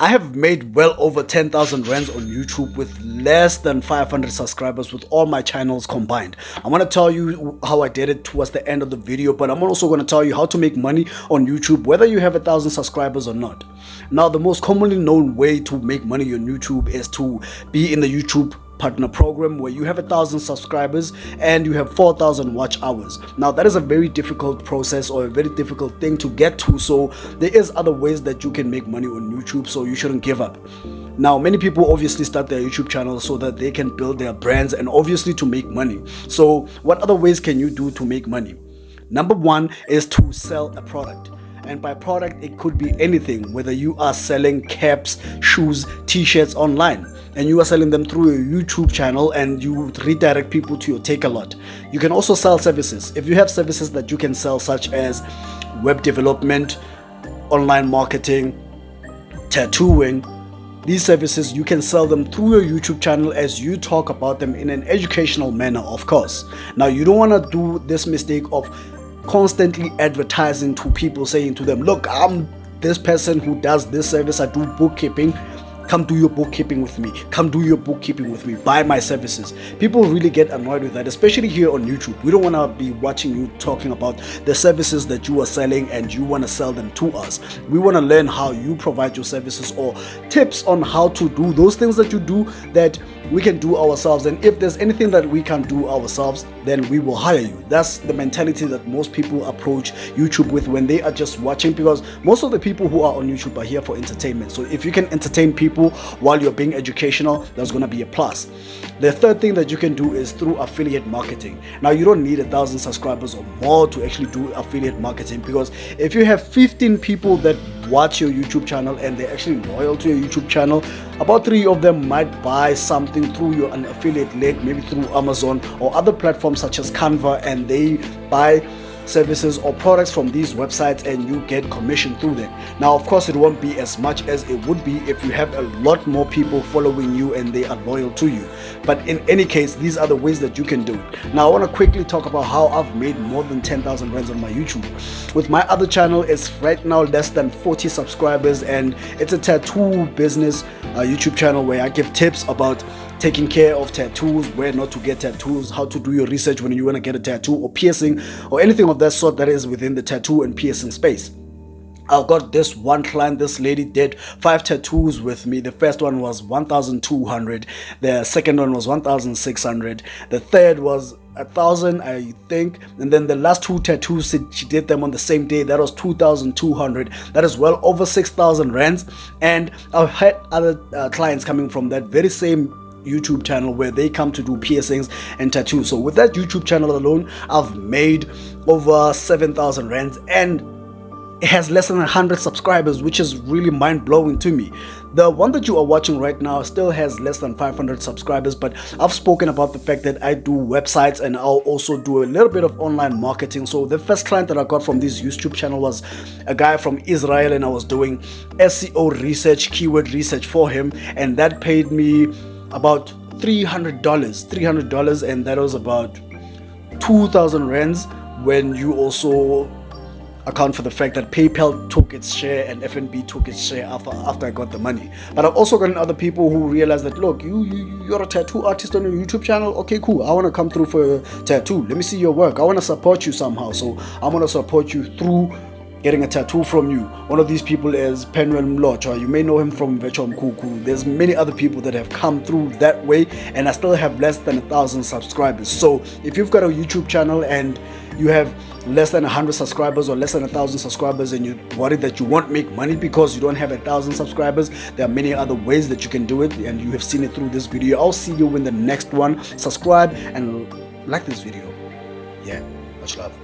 I have made well over 10,000 rands on YouTube with less than 500 subscribers with all my channels combined. I'm going to tell you how I did it towards the end of the video, but I'm also going to tell you how to make money on YouTube whether you have 1,000 subscribers or not. Now, the most commonly known way to make money on YouTube is to be in the YouTube partner program where you have 1,000 subscribers and you have 4,000 watch hours. Now that is a very difficult process or a very difficult thing to get to, so there is other ways that you can make money on YouTube, so you shouldn't give up. Now, many people obviously start their YouTube channel so that they can build their brands and obviously to make money. So what other ways can you do to make money? Number one is to sell a product. And by product, it could be anything, whether you are selling caps, shoes, t-shirts online, and you are selling them through your YouTube channel and you redirect people to your Takealot. You can also sell services. If you have services that you can sell, such as web development, online marketing, tattooing, these services, you can sell them through your YouTube channel as you talk about them in an educational manner, of course. Now, you don't want to do this mistake of constantly advertising to people, saying to them, look, I'm this person who does this service, I do bookkeeping, come do your bookkeeping with me, come do your bookkeeping with me, buy my services. People really get annoyed with that, especially here on YouTube. We don't want to be watching you talking about the services that you are selling and you want to sell them to us. We want to learn how you provide your services or tips on how to do those things that you do that we can do ourselves. And if there's anything that we can't do ourselves, then we will hire you. That's the mentality that most people approach YouTube with when they are just watching, because most of the people who are on YouTube are here for entertainment. So if you can entertain people while you're being educational, that's going to be a plus. The third thing that you can do is through affiliate marketing. Now, you don't need 1,000 subscribers or more to actually do affiliate marketing, because if you have 15 people that watch your YouTube channel and they're actually loyal to your YouTube channel, about 3 of them might buy something through an affiliate link, maybe through Amazon or other platforms such as Canva, and they buy services or products from these websites and you get commission through them. Now, of course, it won't be as much as it would be if you have a lot more people following you and they are loyal to you. But in any case, these are the ways that you can do it. Now, I want to quickly talk about how I've made more than 10,000 rands on my YouTube. With my other channel, it's right now less than 40 subscribers, and it's a tattoo business YouTube channel where I give tips about taking care of tattoos, where not to get tattoos, how to do your research when you want to get a tattoo or piercing or anything of that sort that is within the tattoo and piercing space. I got this one client, this lady did 5 tattoos with me. The first one was 1,200, the second one was 1,600, the third was 1,000, I think, and then the last 2 tattoos she did them on the same day. That was 2,200. That is well over 6,000 rands. And I've had other clients coming from that very same YouTube channel where they come to do piercings and tattoos. So with that YouTube channel alone, I've made over 7,000 rands, and it has less than 100 subscribers, which is really mind-blowing to me. The one that you are watching right now still has less than 500 subscribers, but I've spoken about the fact that I do websites and I'll also do a little bit of online marketing. So the first client that I got from this YouTube channel was a guy from Israel, and I was doing SEO research, keyword research for him, and that paid me about $300, and that was about 2,000 rands when you also account for the fact that PayPal took its share and FNB took its share after I got the money. But I've also gotten other people who realize that, look, you're a tattoo artist on your YouTube channel. Okay, cool. I want to come through for a tattoo. Let me see your work. I want to support you somehow. So I'm going to support you through getting a tattoo from you. One of these people is Penuel Mlocha. You may know him from Vecho Mkuku. There's many other people that have come through that way, and I still have less than 1,000 subscribers. So if you've got a YouTube channel and you have less than 100 subscribers or less than 1,000 subscribers and you're worried that you won't make money because you don't have 1,000 subscribers, there are many other ways that you can do it, and you have seen it through this video. I'll see you in the next one. Subscribe and like this video. Yeah, much love.